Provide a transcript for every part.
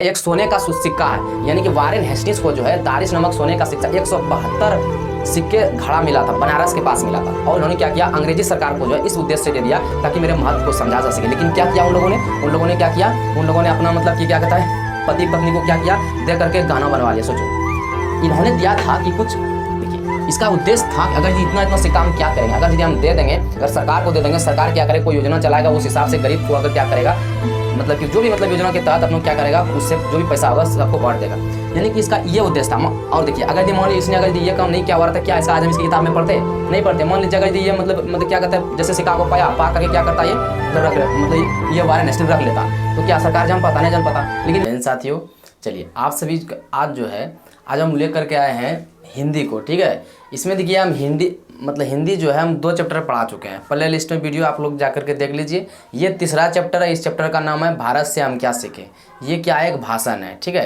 एक सोने का सिक्का है, यानी कि वारेन हेस्टिंग्स को जो है दारिश नमक सोने का सिक्का 172 सिक्के घड़ा मिला था, बनारस के पास मिला था। और उन्होंने क्या किया, अंग्रेजी सरकार को जो है इस उद्देश्य से दे दिया ताकि मेरे महत्व को समझा जा सके। लेकिन क्या किया उन लोगों ने क्या किया, उन लोगों ने अपना मतलब कि क्या कहता है, पति पत्नी को क्या किया, दे करके गाना बनवा लिया। सोचो, इन्होंने दिया था कि कुछ, देखिए इसका उद्देश्य था कि अगर इतना सिक्का हम क्या करेंगे, अगर यदि हम दे देंगे, अगर सरकार को दे देंगे, सरकार क्या करे, कोई योजना चलाएगा, उस हिसाब से गरीब को अगर क्या करेगा, मतलब कि जो भी मतलब योजना के तहत अपनों क्या करेगा, उससे जो भी पैसा होगा सबको बांट देगा। यानी कि इसका ये उद्देश्य था। और देखिए, अगर मान लीजिए इसने अगर ये काम नहीं किया हुआ था, क्या इसका आज हम इसकी किताब में पढ़ते नहीं पढ़ते। मान लीजिए अगर ये मतलब क्या कहते हैं, जैसे सिक्का को पा करके क्या करता है, मतलब ये वारेन हेस्टिंग्स रख लेता, तो क्या सरकार जान पाता, नहीं जान पाता। लेकिन साथियों, चलिए आप सभी आज जो है, आज हम लेकर के आए हैं हिंदी को, ठीक है। इसमें देखिए हम हिंदी जो है हम 2 चैप्टर पढ़ा चुके हैं। प्ले लिस्ट में वीडियो आप लोग जा करके देख लीजिए। ये तीसरा चैप्टर है। इस चैप्टर का नाम है भारत से हम क्या सीखें। ये क्या है, एक भाषण है, ठीक है।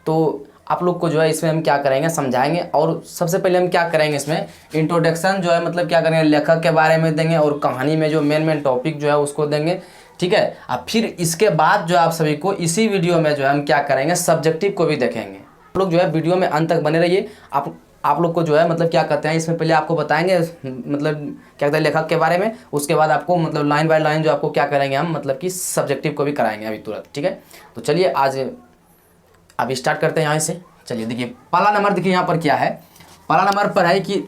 तो आप लोग को जो है इसमें हम क्या करेंगे, समझाएंगे। और सबसे पहले हम क्या करेंगे, इसमें इंट्रोडक्शन जो है मतलब क्या करेंगे, लेखक के बारे में देंगे, और कहानी में जो मेन टॉपिक जो है उसको देंगे, ठीक है। अब फिर इसके बाद जो आप सभी को इसी वीडियो में जो है हम क्या करेंगे, सब्जेक्टिव को भी देखेंगे। आप लोग जो है वीडियो में अंत तक बने रहिए। आप लोग को जो है मतलब क्या कहते हैं, इसमें पहले आपको बताएंगे मतलब क्या कहते हैं लेखक के बारे में, उसके बाद आपको मतलब लाइन बाय लाइन जो आपको क्या करेंगे हम मतलब कि सब्जेक्टिव को भी कराएंगे अभी तुरंत, ठीक है। तो चलिए आज अभी स्टार्ट करते हैं यहाँ से। चलिए देखिए, पहला नंबर देखिए यहाँ पर क्या है। पहला नंबर पर है कि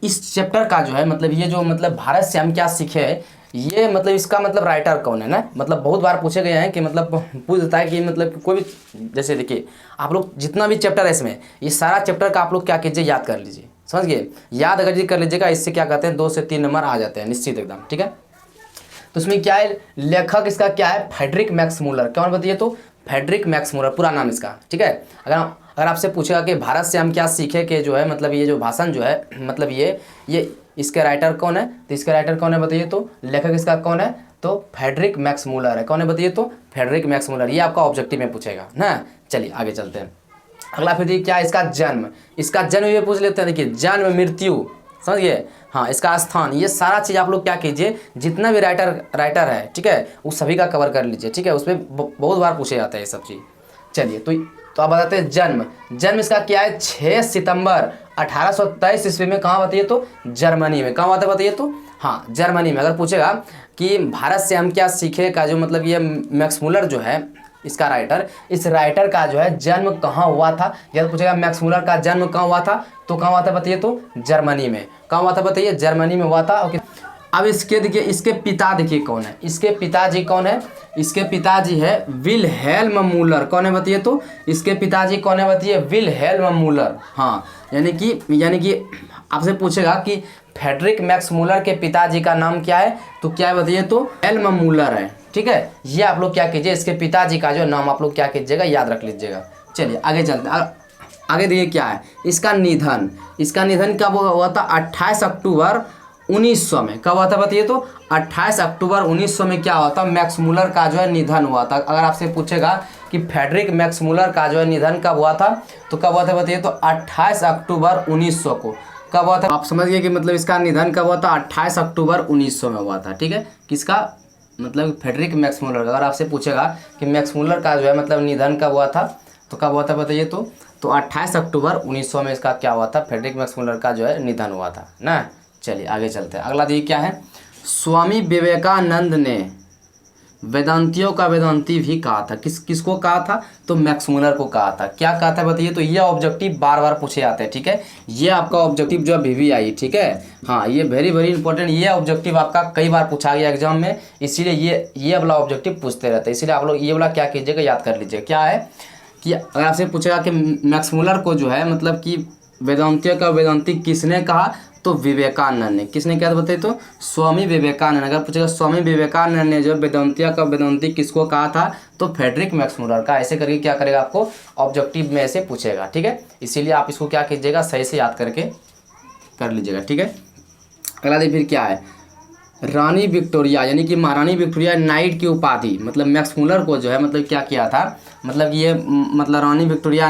इस चैप्टर का जो है मतलब ये जो मतलब भारत से हम क्या सीखे, ये मतलब इसका मतलब राइटर कौन है ना, मतलब बहुत बार पूछे गए हैं कि मतलब पूछ देता है कि मतलब कोई भी, जैसे देखिए आप लोग जितना भी चैप्टर है इसमें, ये सारा चैप्टर का आप लोग क्या कीजिए, याद कर लीजिए, समझ गए। याद अगर जी कर लीजिएगा, इससे क्या कहते हैं 2 से 3 नंबर आ जाते हैं निश्चित एकदम, ठीक है। तो इसमें क्या है, लेखक इसका क्या है, फ्रेडरिक मैक्स मूलर। कौन बताइए, तो फ्रेडरिक मैक्स मूलर पूरा नाम इसका, ठीक है। अगर आपसे पूछेगा कि भारत से हम क्या सीखे के जो है मतलब ये जो भाषण जो है मतलब ये इसके राइटर कौन है, तो इसके राइटर कौन है बताइए, तो लेखक इसका कौन है, तो फ्रेडरिक मैक्स मूलर है। कौन है बताइए, तो फ्रेडरिक मैक्स मूलर। ये आपका ऑब्जेक्टिव में पूछेगा ना। चलिए आगे चलते हैं। अगला फिर देखिए क्या है, इसका जन्म ये पूछ लेते हैं। देखिए जन्म, मृत्यु, समझिए, हाँ, इसका स्थान, ये सारा चीज़ आप लोग क्या कीजिए, जितना भी राइटर है, ठीक है, उस सभी का कवर कर लीजिए, ठीक है। उसमें बहुत बार पूछे जाते हैं ये सब चीज़। चलिए तो आप बताते हैं जन्म इसका क्या है, 6 सितंबर 1823 ईस्वी में। कहाँ बताइए, तो जर्मनी में। कहाँ बात है बताइए, तो हाँ जर्मनी में। अगर पूछेगा कि भारत से हम क्या सीखे का जो मतलब ये मैक्स मूलर जो है इसका राइटर, इस राइटर का जो है जन्म कहाँ हुआ था, जब पूछेगा मैक्स मूलर का जन्म कहाँ हुआ था, तो कहाँ हुआ था बताइए, तो जर्मनी में। कहाँ हुआ था बताइए, जर्मनी में हुआ था। ओके, अब इसके देखिए, इसके पिता देखिए कौन है, इसके पिताजी कौन है, इसके पिताजी है विलहेल्म मूलर। कौन है बताइए, तो इसके पिताजी कौन है बताइए, विलहेल्म मूलर। हाँ, यानी कि आपसे पूछेगा कि फ्रेडरिक मैक्स मूलर के पिताजी का नाम क्या है, तो क्या है बताइए, तो हेल्म मूलर है, ठीक है। ये आप लोग क्या कीजिए, इसके पिताजी का जो नाम आप लोग क्या कीजिएगा, याद रख लीजिएगा। चलिए आगे चलते हैं। आगे देखिए क्या है, इसका निधन कब हुआ था, 28 अक्टूबर 1900 में। कब हुआ था बताइए, तो 28 अक्टूबर 1900 में क्या हुआ था, मैक्स मूलर का जो है निधन हुआ था। अगर आपसे पूछेगा कि फ्रेडरिक मैक्स मूलर का जो है निधन कब हुआ था, तो कब हुआ था बताइए, तो 28 अक्टूबर 1900 को। कब हुआ था, आप समझ गए कि मतलब इसका निधन कब हुआ था, 28 अक्टूबर 1900 में हुआ था, ठीक है। किसका मतलब, फ्रेडरिक मैक्स मूलर। अगर आपसे पूछेगा कि मैक्स मूलर का जो है मतलब निधन कब हुआ था, तो कब हुआ था बताइए, तो 28 अक्टूबर 1900 में इसका क्या हुआ था, फ्रेडरिक मैक्स मूलर का जो है निधन हुआ था ना। चलिए आगे चलते हैं। अगला देखिए क्या है, स्वामी विवेकानंद ने वेदांतियों का वेदांती भी कहा था। किसको कहा था, तो मैक्स मूलर को कहा था। क्या कहा था बताइए, तो ये ऑब्जेक्टिव बार बार पूछे जाते हैं, ठीक है। ये आपका ऑब्जेक्टिव जो अभी भी आई, ठीक है। हाँ, ये वेरी इंपॉर्टेंट, ये ऑब्जेक्टिव आपका कई बार पूछा गया एग्जाम में, इसीलिए ये वाला ऑब्जेक्टिव पूछते रहते हैं। इसीलिए आप लोग ये वाला क्या कीजिएगा, याद कर लीजिए। क्या है कि अगर आपसे पूछेगा कि मैक्स मूलर को जो है मतलब कि वेदांतियों का वेदांती किसने कहा, तो विवेकानंद ने। किसने क्या बताइए, तो स्वामी विवेकानंद। अगर पूछेगा स्वामी विवेकानंद ने जो वेदांतिया का वेदांती किसको कहा था, तो फ्रेडरिक मैक्स मूलर का। ऐसे करके क्या करेगा, आपको ऑब्जेक्टिव में ऐसे पूछेगा, ठीक है। इसीलिए आप इसको क्या कीजिएगा, सही से याद करके कर लीजिएगा, ठीक है। अगला देखिए फिर क्या है, रानी विक्टोरिया यानी कि महारानी विक्टोरिया नाइट की उपाधि मतलब मैक्स मूलर को जो है मतलब क्या किया था, मतलब ये मतलब महारानी विक्टोरिया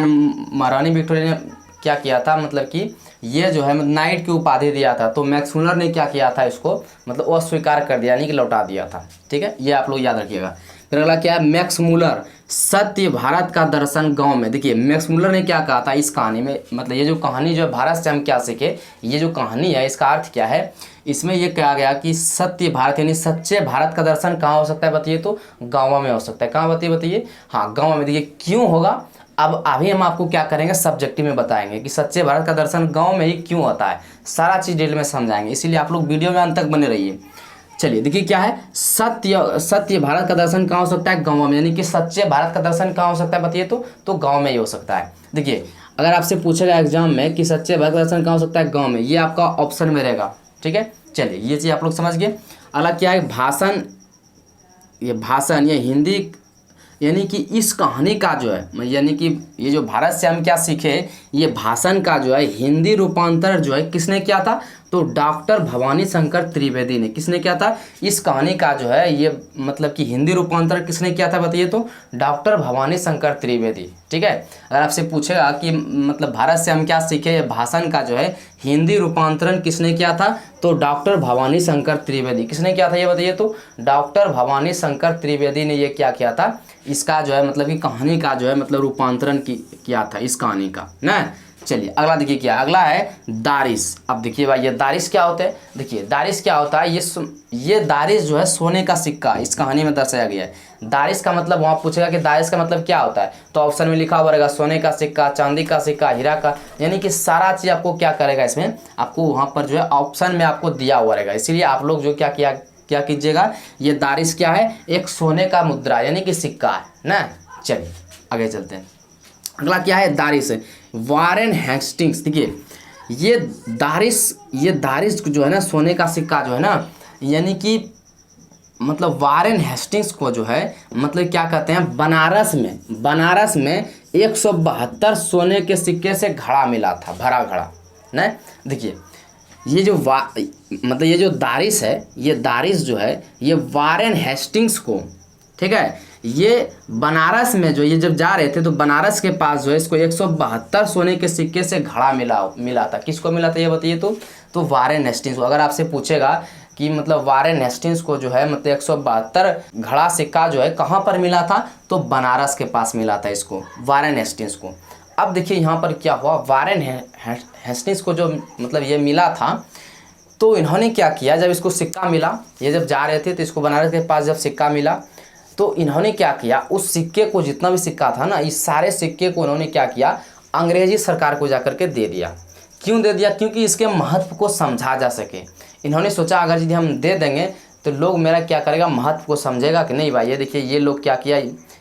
ने क्या किया था, मतलब कि ये जो है नाइट की उपाधि दिया था। तो मैक्स मूलर ने क्या किया था, इसको मतलब अस्वीकार कर दिया, यानी कि लौटा दिया था, ठीक है। ये आप लोग याद रखिएगा। फिर अगला क्या है, मैक्स मूलर, सत्य भारत का दर्शन गांव में। देखिए मैक्स मूलर ने क्या कहा था इस कहानी में, मतलब ये जो कहानी जो है भारत से हम क्या सीखे, ये जो कहानी है इसका अर्थ क्या है, इसमें ये कहा गया कि सत्य भारत यानी सच्चे भारत का दर्शन कहाँ हो सकता है बताइए, तो गाँव में हो सकता है। कहाँ बताइए, हाँ गाँव में। देखिए क्यों होगा, अब अभी हम आपको क्या करेंगे सब्जेक्टिव में बताएंगे कि सच्चे भारत का दर्शन गांव में ही क्यों होता है, सारा चीज़ डिटेल में समझाएंगे, इसीलिए आप लोग वीडियो में अंत तक बने रहिए। चलिए देखिए क्या है, सत्य भारत का दर्शन कहाँ हो सकता है, गाँव में, यानी कि सच्चे भारत का दर्शन कहाँ हो सकता है बताइए, तो गाँव में ही हो सकता है। देखिए अगर आपसे पूछेगा एग्जाम में कि सच्चे भारत का दर्शन कहाँ हो सकता है, गाँव में, ये आपका ऑप्शन में रहेगा। ठीक है, चलिए ये चीज़ आप लोग समझ गए। अगला क्या है, भाषण, ये हिंदी, यानी कि इस कहानी का जो है, यानी कि ये जो भारत से हम क्या सीखे, ये भाषण का जो है हिंदी रूपांतर जो है किसने किया था, तो डॉक्टर भवानी शंकर त्रिवेदी ने। किसने किया था, इस कहानी का जो है ये मतलब कि हिंदी रूपांतर किसने किया था बताइए, तो डॉक्टर भवानी शंकर त्रिवेदी। ठीक है, अगर आपसे पूछेगा कि मतलब भारत से हम क्या सीखे, भाषण का जो है हिंदी रूपांतरण किसने किया था, तो डॉक्टर भवानी शंकर त्रिवेदी। किसने किया था ये बताइए, तो डॉक्टर भवानी शंकर त्रिवेदी ने ये क्या किया था, इसका जो है मतलब कि कहानी का जो है मतलब रूपांतरण किया था इस कहानी का ना। चलिए अगला देखिए क्या, अगला है दारिश। अब देखिए भाई ये दारिश क्या होता है, देखिए दारिश क्या होता है, ये दारिश जो है सोने का सिक्का इस कहानी में दर्शाया गया है। दारिश का मतलब वहाँ पूछेगा कि दारिश का मतलब क्या होता है, तो ऑप्शन में लिखा हुआ रहेगा सोने का सिक्का, चांदी का सिक्का, हीरा का, यानी कि सारा चीज़ आपको क्या करेगा, इसमें आपको वहाँ पर जो है ऑप्शन में आपको दिया हुआ रहेगा। इसीलिए आप लोग जो क्या कीजिएगा, ये दारिश क्या है, एक सोने का मुद्रा यानी कि सिक्का है ना। चलिए आगे चलते हैं। अगला क्या है, दारिश, वारेन हेस्टिंग्स। देखिए ये दारिश जो है ना, सोने का सिक्का जो है ना, यानी कि मतलब वारेन हेस्टिंग्स को जो है मतलब क्या कहते हैं, बनारस में 172 सोने के सिक्के से घड़ा मिला था, भरा घड़ा ना। देखिए ये जो मतलब ये जो दारिश है, ये दारिश जो है ये वारेन हेस्टिंग्स को, ठीक है, ये बनारस में जो ये जब जा रहे थे तो बनारस के पास जो है इसको 172 सोने के सिक्के से घड़ा मिला था। किसको मिला था ये बताइए, तो वारेन हेस्टिंग्स को। अगर आपसे पूछेगा कि मतलब वारेन हेस्टिंग्स को जो है मतलब 172 घड़ा सिक्का जो है कहाँ पर मिला था, तो बनारस के पास मिला था इसको, वारेन हेस्टिंग्स को। अब देखिए यहाँ पर क्या हुआ, वारेन हेस्टिंग्स को जो मतलब ये मिला था, तो इन्होंने क्या किया, जब इसको सिक्का मिला, ये जब जा रहे थे तो इसको बनारस के पास जब सिक्का मिला, तो इन्होंने क्या किया, उस सिक्के को, जितना भी सिक्का था ना, इस सारे सिक्के को इन्होंने क्या किया, अंग्रेजी सरकार को जाकर के दे दिया। क्यों दे दिया, क्योंकि इसके महत्व को समझा जा सके। इन्होंने सोचा अगर यदि हम दे देंगे तो लोग मेरा क्या करेगा, महत्व को समझेगा कि नहीं भाई, ये देखिए ये लोग क्या किया,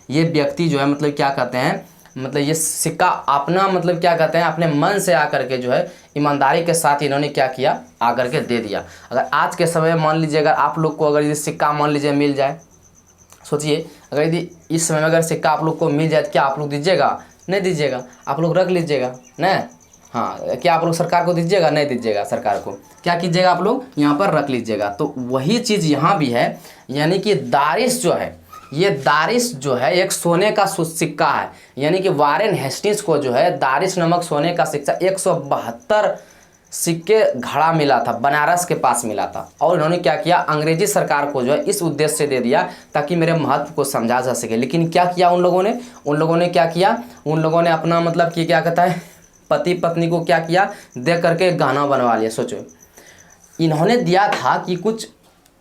ये व्यक्ति जो है मतलब क्या कहते हैं, मतलब ये सिक्का अपना मतलब क्या कहते हैं, अपने मन से आकर के जो है ईमानदारी के साथ इन्होंने क्या किया, आकर के दे दिया। अगर आज के समय में मान लीजिए अगर आप लोग को अगर ये सिक्का मान लीजिए मिल जाए, सोचिए अगर यदि इस समय में अगर सिक्का आप लोग को मिल जाए तो क्या आप लोग दीजिएगा, नहीं दीजिएगा, आप लोग रख लीजिएगा ना। हाँ, क्या आप लोग सरकार को दीजिएगा, नहीं दीजिएगा, सरकार को क्या कीजिएगा, आप लोग यहाँ पर रख लीजिएगा। तो वही चीज़ यहाँ भी है, यानी कि दारिश जो है, ये दारिश जो है एक सोने का सिक्का है, यानी कि वारेन हेस्टिंग्स को जो है दारिश नामक सोने का सिक्का 172 सिक्के घड़ा मिला था, बनारस के पास मिला था। और इन्होंने क्या किया, अंग्रेजी सरकार को जो है इस उद्देश्य से दे दिया ताकि मेरे महत्व को समझा जा सके। लेकिन क्या किया उन लोगों ने क्या किया, उन लोगों ने अपना मतलब कि क्या कहता है, पति पत्नी को क्या किया, दे करके गाना बनवा लिया। सोचो इन्होंने दिया था कि कुछ,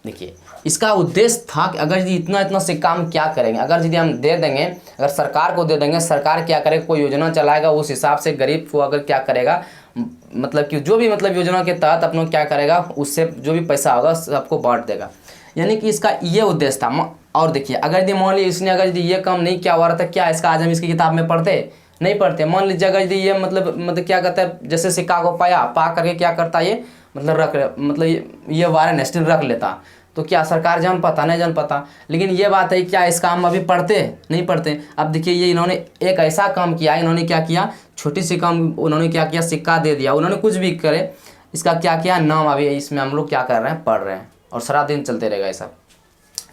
देखिए इसका उद्देश्य था कि अगर यदि इतना सिक्का हम क्या करेंगे, अगर यदि हम दे देंगे, अगर सरकार को दे देंगे, सरकार क्या करेगा, कोई योजना चलाएगा, उस हिसाब से गरीब को अगर क्या करेगा, मतलब कि जो भी मतलब योजना के तहत अपना क्या करेगा, उससे जो भी पैसा होगा सबको बांट देगा, यानी कि इसका ये उद्देश्य था। और देखिए अगर यदि मान लीजिए इसने अगर यदि ये काम नहीं किया हुआ था, क्या इसका आज हम इसकी किताब में पढ़ते, नहीं पढ़ते। मान लीजिए अगर यदि ये मतलब क्या कहता है, जैसे सिक्का को पा करके क्या करता ये मतलब मतलब ये वारेन हेस्टिंग्स रख लेता, तो क्या सरकार जान पाता, नहीं जान पाता। लेकिन ये बात है क्या इस काम अभी पढ़ते, नहीं पढ़ते। अब देखिए ये इन्होंने एक ऐसा काम किया, इन्होंने क्या किया, छोटी सी काम उन्होंने क्या किया, सिक्का दे दिया। उन्होंने कुछ भी करे, इसका क्या किया, नाम अभी इसमें हम लोग क्या कर रहे हैं, पढ़ रहे हैं, और सारा दिन चलते रहेगा ऐसा।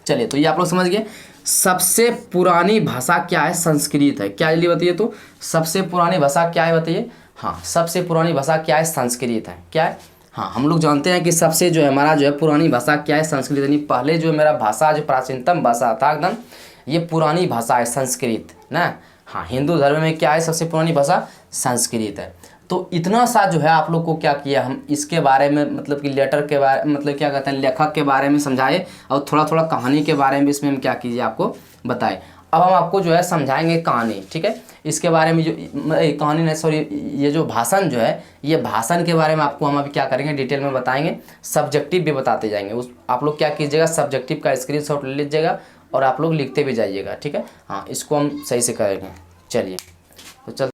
चलिए तो ये आप लोग समझ गए। सबसे पुरानी भाषा क्या है, संस्कृत है। क्या जल्दी बताइए, तो सबसे पुरानी भाषा क्या है बताइए। हाँ, सबसे पुरानी भाषा क्या है, संस्कृत है। क्या है, हाँ हम लोग जानते हैं कि सबसे जो है हमारा जो है पुरानी भाषा क्या है, संस्कृत। यानी पहले जो मेरा भाषा जो प्राचीनतम भाषा था एकदम, ये पुरानी भाषा है संस्कृत ना। हाँ, हिंदू धर्म में क्या है, सबसे पुरानी भाषा संस्कृत है। तो इतना सा जो है आप लोग को क्या किया, हम इसके बारे में मतलब कि लेटर के बारे मतलब क्या कहते हैं लेखक के बारे में समझाए, और थोड़ा थोड़ा कहानी के बारे में इसमें हम क्या कीजिए आपको बताए। अब हम आपको जो है समझाएंगे कहानी, ठीक है। इसके बारे में जो कहानी नहीं सॉरी, ये जो भाषण जो है, ये भाषण के बारे में आपको हम अभी क्या करेंगे डिटेल में बताएंगे, सब्जेक्टिव भी बताते जाएंगे। उस आप लोग क्या कीजिएगा, सब्जेक्टिव का स्क्रीनशॉट ले लीजिएगा और आप लोग लिखते भी जाइएगा, ठीक है। हाँ, इसको हम सही से करेंगे। चलिए तो चल,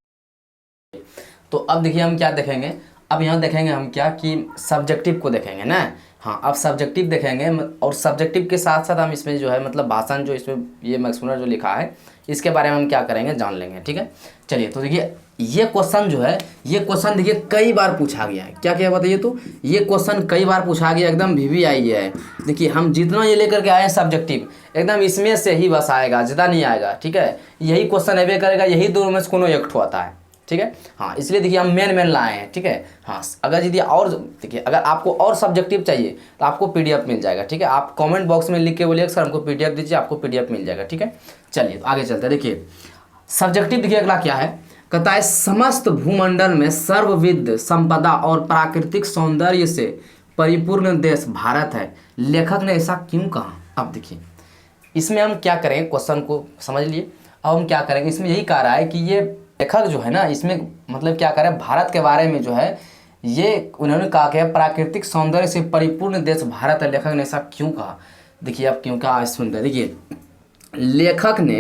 तो अब देखिए हम क्या देखेंगे, अब यहाँ देखेंगे हम क्या कि सब्जेक्टिव को देखेंगे ना। हाँ, अब सब्जेक्टिव देखेंगे और सब्जेक्टिव के साथ साथ हम इसमें जो है मतलब भाषण जो इसमें ये मैक्सवेलर जो लिखा है इसके बारे में हम क्या करेंगे जान लेंगे, ठीक है। चलिए तो देखिए ये क्वेश्चन जो है, ये क्वेश्चन देखिए कई बार पूछा गया है। क्या क्या बताइए, तो ये क्वेश्चन कई बार पूछा गया, एकदम VVI गया है। देखिए हम जितना ये लेकर के आए हैं सब्जेक्टिव, एकदम इसमें से ही बस आएगा, ज़्यादा नहीं आएगा, ठीक है। यही क्वेश्चन अवे करेगा, यही दो में से कोनो एक ठो आता है, ठीक है। हाँ, इसलिए देखिए हम मेन लाए हैं, ठीक है। हाँ, अगर यदि और देखिए अगर आपको और सब्जेक्टिव चाहिए तो आपको PDF मिल जाएगा, ठीक है। आप कमेंट बॉक्स में लिख के बोलिए सर हमको PDF दीजिए, आपको PDF मिल जाएगा, ठीक है। चलिए तो आगे चलते हैं। देखिए सब्जेक्टिव देखिए अगला क्या है, कहता है समस्त भूमंडल में सर्वविध संपदा और प्राकृतिक सौंदर्य से परिपूर्ण देश भारत है, लेखक ने ऐसा क्यों कहा। अब देखिए इसमें हम क्या करेंगे, क्वेश्चन को समझ लिए। अब हम क्या करेंगे, इसमें यही कह रहा है कि ये लेखक जो है ना, इसमें मतलब क्या करें भारत के बारे में जो है ये उन्होंने कहा कि प्राकृतिक सौंदर्य से परिपूर्ण देश भारत है, लेखक ने ऐसा क्यों कहा। देखिए अब क्यों कहा सुनते, देखिए लेखक ने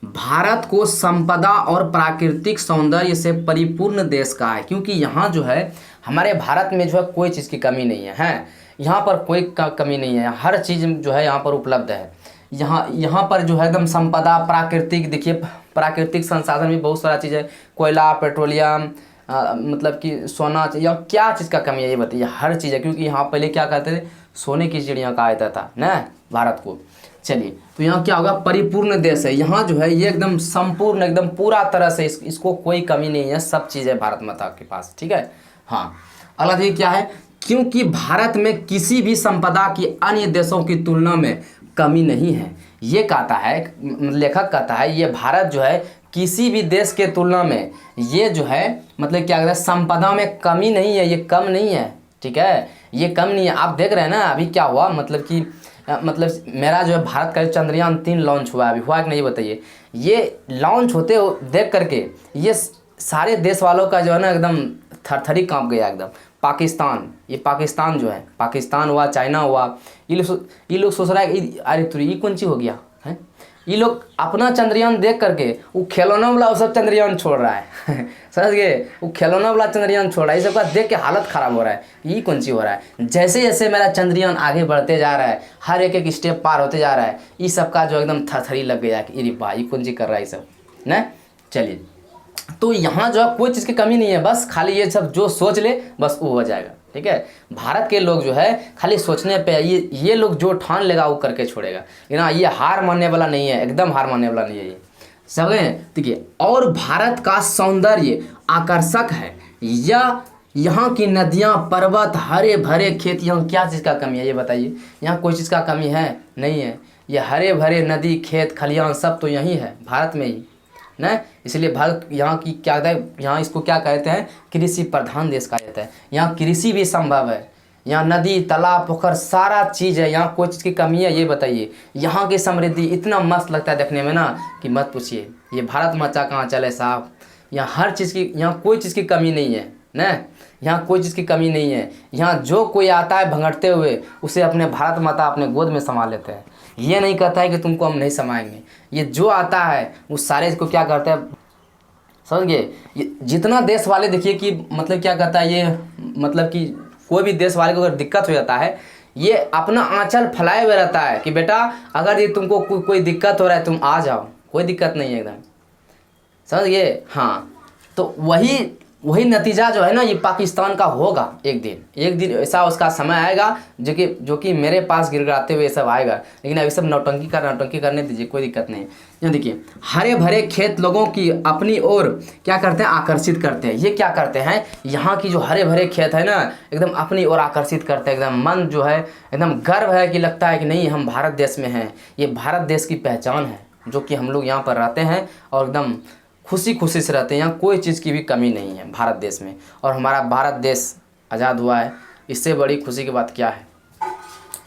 भारत को संपदा और प्राकृतिक सौंदर्य से परिपूर्ण देश कहा है, क्योंकि यहाँ जो है हमारे भारत में जो है कोई चीज़ की कमी नहीं है, हैं यहाँ पर कोई कमी नहीं है, हर चीज़ जो है यहाँ पर उपलब्ध है। यहाँ पर जो है एकदम संपदा प्राकृतिक, देखिए प्राकृतिक संसाधन भी बहुत सारा चीज़ है, कोयला, पेट्रोलियम, मतलब कि सोना, या क्या चीज़ का कमी है ये बताइए, हर चीज़ है। क्योंकि यहाँ पहले क्या कहते थे, सोने की चिड़िया कहा जाता था ना भारत को। चलिए तो यहाँ क्या होगा, परिपूर्ण देश है, यहाँ जो है ये एकदम संपूर्ण एकदम पूरा तरह से इसको कोई कमी नहीं है, सब चीज़ है भारत माता के पास, ठीक है। हाँ, अगला देखिए क्या है, क्योंकि भारत में किसी भी संपदा की अन्य देशों की तुलना में कमी नहीं है। ये कहता है लेखक, कहता है ये भारत जो है किसी भी देश के तुलना में ये जो है मतलब क्या कहता है संपदा में कमी नहीं है, ये कम नहीं है, ठीक है, ये कम नहीं है। आप देख रहे हैं ना अभी क्या हुआ, मतलब कि मतलब मेरा जो है भारत का चंद्रयान 3 लॉन्च हुआ, अभी हुआ कि नहीं बताइए। ये लॉन्च होते देख करके ये सारे देश वालों का जो है ना एकदम थरथरी काँप गया एकदम। पाकिस्तान, ये पाकिस्तान जो है, पाकिस्तान हुआ, चाइना हुआ, ये लोग सोच रहा है कि अरे तुरी ये कौन सी हो गया है, ये लोग अपना चंद्रयान देख करके वो खिलौना वाला वो सब चंद्रयान छोड़ रहा है समझ गए, वो खिलौना वाला चंद्रयान छोड़ रहा है, ये सबका देख के हालत ख़राब हो रहा है, ये कौन सी हो रहा है। जैसे जैसे मेरा चंद्रयान आगे बढ़ते जा रहा है, हर एक स्टेप पार होते जा रहा है, ये सबका जो एकदम थरथरी लग गया कि अरे भाई कौन सी कर रहा है ये सब ना। चलिए तो यहाँ जो है कोई चीज़ की कमी नहीं है, बस खाली ये सब जो सोच ले बस वो हो जाएगा, ठीक है। भारत के लोग जो है खाली सोचने पे ये लोग जो ठान लेगा वो करके छोड़ेगा, ना ये हार मानने वाला नहीं है, एकदम हार मानने वाला नहीं है ये, समझे। देखिए और भारत का सौंदर्य आकर्षक है, या यहाँ की नदियाँ, पर्वत, हरे भरे खेत, यहाँ क्या चीज़ का कमी है ये बताइए, यहाँ कोई चीज़ का कमी है नहीं है। ये हरे भरे नदी, खेत, खलियान सब तो यहीं है भारत में ही ना, इसलिए भारत यहाँ की क्या कहते हैं, यहाँ इसको क्या कहते हैं, कृषि प्रधान देश कहा जाता है। यहाँ कृषि भी संभव है, यहाँ नदी, तालाब, पोखर सारा चीज़ है, यहाँ कोई चीज़ की कमी है ये बताइए। यहाँ की समृद्धि इतना मस्त लगता है देखने में ना कि मत पूछिए, ये भारत माता कहाँ चले साहब। यहाँ हर चीज़ की, यहाँ कोई चीज़ की कमी नहीं है ना, यहाँ कोई चीज़ की कमी नहीं है। यहाँ जो कोई आता है भंगड़ते हुए उसे अपने भारत माता अपने गोद में संभाल लेते हैं, ये नहीं कहता है कि तुमको हम नहीं समाएंगे। ये जो आता है उस सारे को क्या करता है समझ गए। ये जितना देश वाले देखिए कि मतलब क्या कहता है ये, मतलब कि कोई भी देश वाले को अगर दिक्कत हो जाता है ये अपना आंचल फैलाए हुए रहता है कि बेटा अगर ये तुमको कोई दिक्कत हो रहा है तुम आ जाओ, कोई दिक्कत नहीं है एकदम, समझ गए। हाँ तो वही नतीजा जो है ना ये पाकिस्तान का होगा एक दिन ऐसा उसका समय आएगा जो कि मेरे पास गिड़गिड़ाते हुए सब आएगा। लेकिन अभी सब नौटंकी करने दीजिए, कोई दिक्कत नहीं। यहाँ देखिए हरे भरे खेत लोगों की अपनी ओर क्या करते हैं, आकर्षित करते हैं। ये क्या करते हैं, यहाँ की जो हरे भरे खेत है ना एकदम अपनी ओर आकर्षित करते हैं, एकदम मन जो है एकदम गर्व है कि लगता है कि नहीं हम भारत देश में हैं, ये भारत देश की पहचान है। जो कि हम लोग यहाँ पर रहते हैं और एकदम खुशी खुशी से रहते हैं। यहाँ कोई चीज़ की भी कमी नहीं है भारत देश में, और हमारा भारत देश आज़ाद हुआ है, इससे बड़ी खुशी की बात क्या है।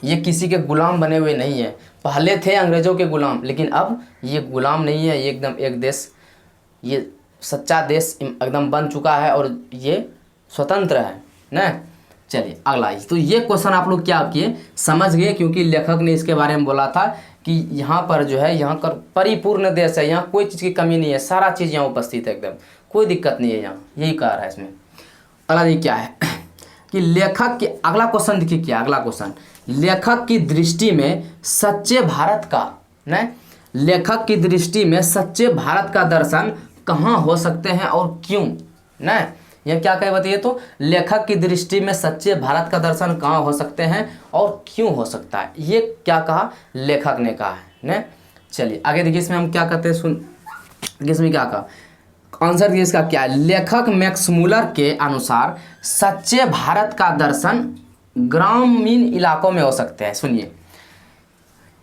ये किसी के गुलाम बने हुए नहीं है। पहले थे अंग्रेज़ों के गुलाम, लेकिन अब ये गुलाम नहीं है, ये एकदम एक देश, ये सच्चा देश एकदम बन चुका है और ये स्वतंत्र है ना। चलिए अगला, तो ये क्वेश्चन आप लोग क्या किए, समझ गए, क्योंकि लेखक ने इसके बारे में बोला था कि यहाँ पर जो है, यहाँ पर परिपूर्ण देश है, यहाँ कोई चीज़ की कमी नहीं है, सारा चीज़ यहाँ उपस्थित है, एकदम कोई दिक्कत नहीं है यहाँ, यही कह रहा है इसमें। अगला ये क्या है कि लेखक के, अगला क्वेश्चन देखिए क्या, अगला क्वेश्चन, लेखक की दृष्टि में सच्चे भारत का न, लेखक की दृष्टि में सच्चे भारत का दर्शन कहाँ हो सकते हैं और क्यों न। यह क्या कहे बताइए, तो लेखक की दृष्टि में सच्चे भारत का दर्शन कहाँ हो सकते हैं और क्यों हो सकता है, ये क्या कहा, लेखक ने कहा है न। चलिए आगे देखिए, इसमें हम क्या कहते हैं, सुन इसमें क्या कहा, आंसर देखिए इसका क्या है। लेखक मैक्स मुलर के अनुसार सच्चे भारत का दर्शन ग्रामीण इलाकों में हो सकते हैं, सुनिए,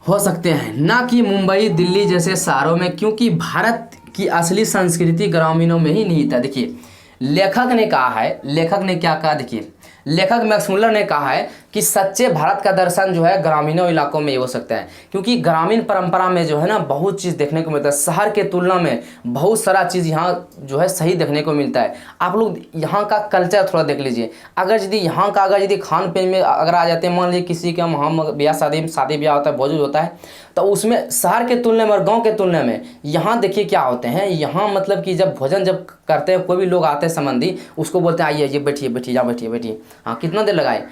हो सकते हैं, ना कि मुंबई दिल्ली जैसे शहरों में, क्योंकि भारत की असली संस्कृति ग्रामीणों में ही निहित है। देखिए लेखक ने कहा है, लेखक ने क्या कहा, देखिए लेखक मैक्स मुलर ने कहा है कि सच्चे भारत का दर्शन जो है ग्रामीणों इलाकों में ही हो सकता है, क्योंकि ग्रामीण परंपरा में जो है ना बहुत चीज़ देखने को मिलता है, शहर के तुलना में बहुत सारा चीज़ यहाँ जो है सही देखने को मिलता है। आप लोग यहाँ का कल्चर थोड़ा देख लीजिए, अगर यदि यहाँ का अगर यदि खान पीन में अगर आ जाते हैं, मान लीजिए किसी का हम ब्याह शादी ब्याह होता है, भोज होता है, तो उसमें शहर के तुलना में और गांव के तुलना में यहाँ देखिए क्या होते हैं, यहाँ मतलब कि जब भोजन जब करते हैं, कोई भी लोग आते हैं संबंधी, उसको बोलते हैं आइए, ये बैठिए बैठिए, यहाँ बैठिए बैठिए, हाँ कितना देर लगाए,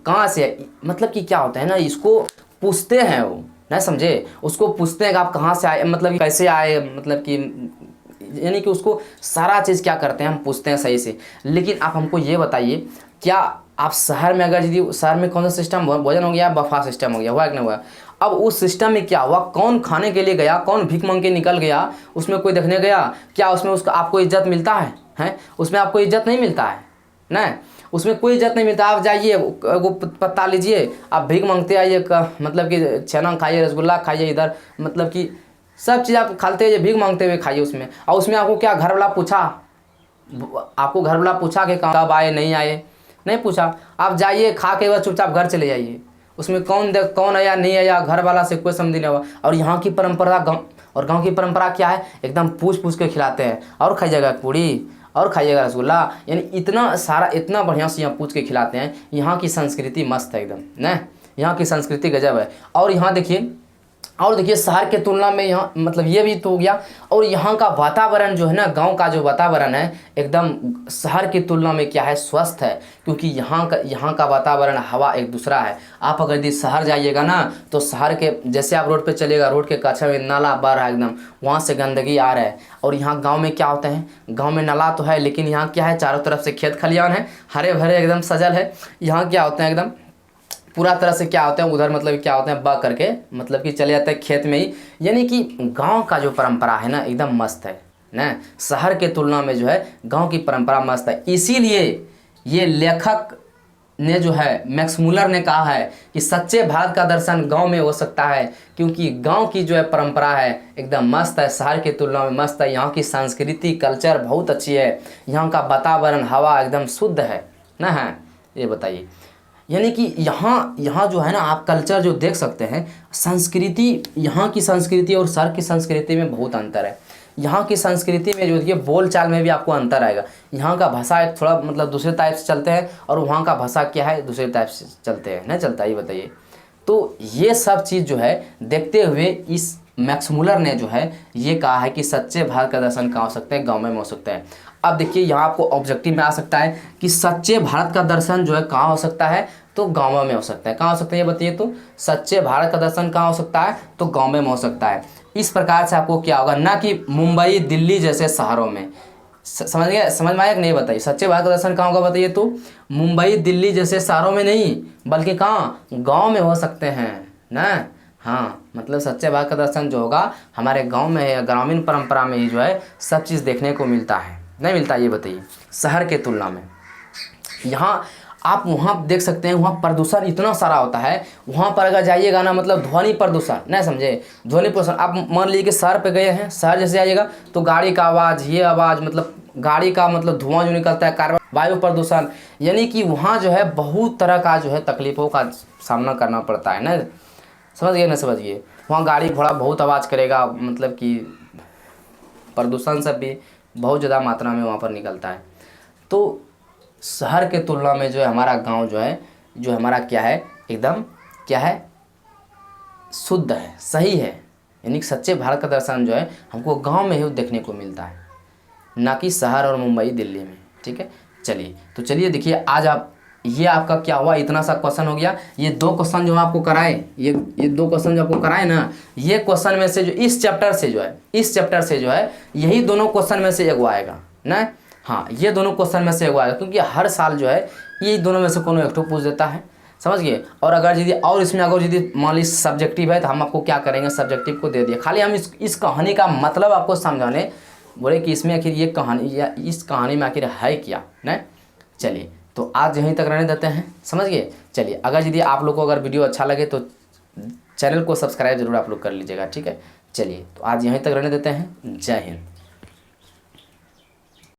कहाँ से, मतलब कि क्या होता है ना, इसको पूछते हैं, वो ना समझे, उसको पूछते हैं कि आप कहाँ से आए, मतलब कैसे आए, मतलब कि यानी कि उसको सारा चीज़ क्या करते हैं, हम पूछते हैं सही से। लेकिन आप हमको ये बताइए, क्या आप शहर में अगर यदि शहर में कौन सा सिस्टम, भोजन हो गया, बफा सिस्टम हो गया, हुआ कि नहीं हुआ, अब उस सिस्टम में क्या हुआ, कौन खाने के लिए गया, कौन भीख मांग के निकल गया, उसमें कोई देखने गया क्या, उसमें उसका आपको इज्जत मिलता है, हैं, उसमें आपको इज्जत नहीं मिलता है ना, उसमें कोई इज्जत नहीं मिलता। आप जाइए वो पत्ता लीजिए, आप भीख मांगते आइए, मतलब कि छेना खाइए, रसगुल्ला खाइए, इधर मतलब कि सब चीज़ आप खाते हुए भीख मांगते हुए खाइए उसमें, और उसमें आपको क्या घर वाला पूछा, आपको घर वाला पूछा कि कब आए नहीं आए, नहीं पूछा, आप जाइए खा के बस चुपचाप घर चले जाइए, उसमें कौन आया नहीं आया, घर वाला से कोई समझ नहीं हुआ। और यहाँ की परंपरा गाँव की परंपरा क्या है, एकदम पूछ पूछ के खिलाते हैं, और खाइएगा पूड़ी और खाइएगा रसगुल्ला, यानी इतना सारा इतना बढ़िया से यहाँ पूछ के खिलाते हैं। यहाँ की संस्कृति मस्त है एकदम ना, यहाँ की संस्कृति गजब है। और यहाँ देखिए शहर के तुलना में यहाँ मतलब ये भी तो हो गया, और यहाँ का वातावरण जो है ना, गांव का जो वातावरण है एकदम शहर की तुलना में क्या है, स्वस्थ है, क्योंकि यहाँ का वातावरण हवा एक दूसरा है। आप अगर यदि शहर जाइएगा ना, तो शहर के जैसे आप रोड पे चलिएगा, रोड के कच्चे में नाला बह रहा है एकदम, वहाँ से गंदगी आ रहा है। और यहाँ गाँव में क्या होता है, गाँव में नाला तो है, लेकिन यहाँ क्या है, चारों तरफ से खेत खलियान है, हरे भरे एकदम सजल है। यहाँ क्या होता है, एकदम पूरा तरह से क्या होता है उधर, मतलब क्या होते हैं बह करके, मतलब कि चले जाते हैं खेत में ही। यानी कि गांव का जो परंपरा है ना एकदम मस्त है ना, शहर के तुलना में जो है गांव की परंपरा मस्त है। इसीलिए ये लेखक ने जो है मैक्स मुलर ने कहा है कि सच्चे भारत का दर्शन गांव में हो सकता है, क्योंकि गांव की जो है परंपरा है एकदम मस्त है, शहर की तुलना में मस्त है। यहाँ की संस्कृति कल्चर बहुत अच्छी है, यहाँ का वातावरण हवा एकदम शुद्ध है ना। है ये बताइए, यानी कि यहाँ जो है ना आप कल्चर जो देख सकते हैं, संस्कृति, यहाँ की संस्कृति और शहर की संस्कृति में बहुत अंतर है। यहाँ की संस्कृति में जो देखिए बोल चाल में भी आपको अंतर आएगा। यहाँ का भाषा एक थोड़ा मतलब दूसरे टाइप से चलते हैं, और वहाँ का भाषा क्या है दूसरे टाइप से चलते हैं, नहीं चलता, ये बताइए। तो ये सब चीज़ जो है देखते हुए इस मैक्स मुलर ने जो है ये कहा है कि सच्चे भारत का दर्शन कहाँ हो सकते हैं, गाँव में हो सकता है। अब देखिए यहाँ आपको ऑब्जेक्टिव में आ सकता है कि सच्चे भारत का दर्शन जो है कहाँ हो सकता है, तो गाँव में हो सकता है। कहाँ हो सकता है ये बताइए, तो सच्चे भारत का दर्शन कहाँ हो सकता है, तो गाँव में हो सकता है। इस प्रकार से आपको क्या होगा, ना कि मुंबई दिल्ली जैसे शहरों में। समझ में आया कि नहीं बताइए, सच्चे भारत का दर्शन कहाँ होगा बताइए, तो मुंबई दिल्ली जैसे शहरों में नहीं, बल्कि कहाँ, गाँव में हो सकते हैं ना। हाँ, मतलब सच्चे भारत का दर्शन जो होगा हमारे गांव में या ग्रामीण परंपरा में ही जो है सब चीज़ देखने को मिलता है, नहीं मिलता ये बताइए शहर के तुलना में। यहाँ आप वहाँ देख सकते हैं, वहाँ प्रदूषण इतना सारा होता है। वहाँ पर अगर जाइएगा ना, मतलब ध्वनि प्रदूषण, नहीं समझे, ध्वनि प्रदूषण। आप मान लीजिए कि शहर पे गए हैं, शहर जैसे आइएगा तो गाड़ी का आवाज़, ये आवाज़, मतलब गाड़ी का मतलब धुआं जो निकलता है, कार्बन, वायु प्रदूषण, यानी कि वहाँ जो है बहुत तरह का जो है तकलीफ़ों का सामना करना पड़ता है ना, समझ गए ना, समझिए। वहाँ गाड़ी घोड़ा बहुत आवाज़ करेगा, मतलब कि प्रदूषण सब भी बहुत ज़्यादा मात्रा में वहाँ पर निकलता है। तो शहर के तुलना में जो है हमारा गांव जो है, जो हमारा क्या है, एकदम क्या है, शुद्ध है, सही है। यानी कि सच्चे भारत का दर्शन जो है हमको गांव में ही देखने को मिलता है, ना कि शहर और मुंबई दिल्ली में। ठीक है, चलिए तो चलिए देखिए आज आप, ये आपका क्या हुआ, इतना सा क्वेश्चन हो गया। ये 2 क्वेश्चन जो आपको कराए, ये 2 क्वेश्चन जो आपको कराए ना, ये क्वेश्चन में से जो इस चैप्टर से जो है, इस चैप्टर से जो है यही दोनों क्वेश्चन में से एगो आएगा ना। हाँ, ये दोनों क्वेश्चन में से एगो आएगा, क्योंकि हर साल जो है ये दोनों में से कोनो एक ठो पूछ देता है, समझ गए। और अगर यदि और इसमें अगर यदि मान लीजिए सब्जेक्टिव है तो हम आपको क्या करेंगे, सब्जेक्टिव को दे दिए, खाली हम इस कहानी का मतलब आपको समझाने बोले कि इसमें आखिर ये कहानी या इस कहानी में आखिर है क्या ना। चलिए तो आज यहीं तक रहने देते हैं, समझ गए। चलिए अगर यदि आप लोग को अगर वीडियो अच्छा लगे तो चैनल को सब्सक्राइब जरूर आप लोग कर लीजिएगा, ठीक है। चलिए तो आज यहीं तक रहने देते हैं, जय हिंद।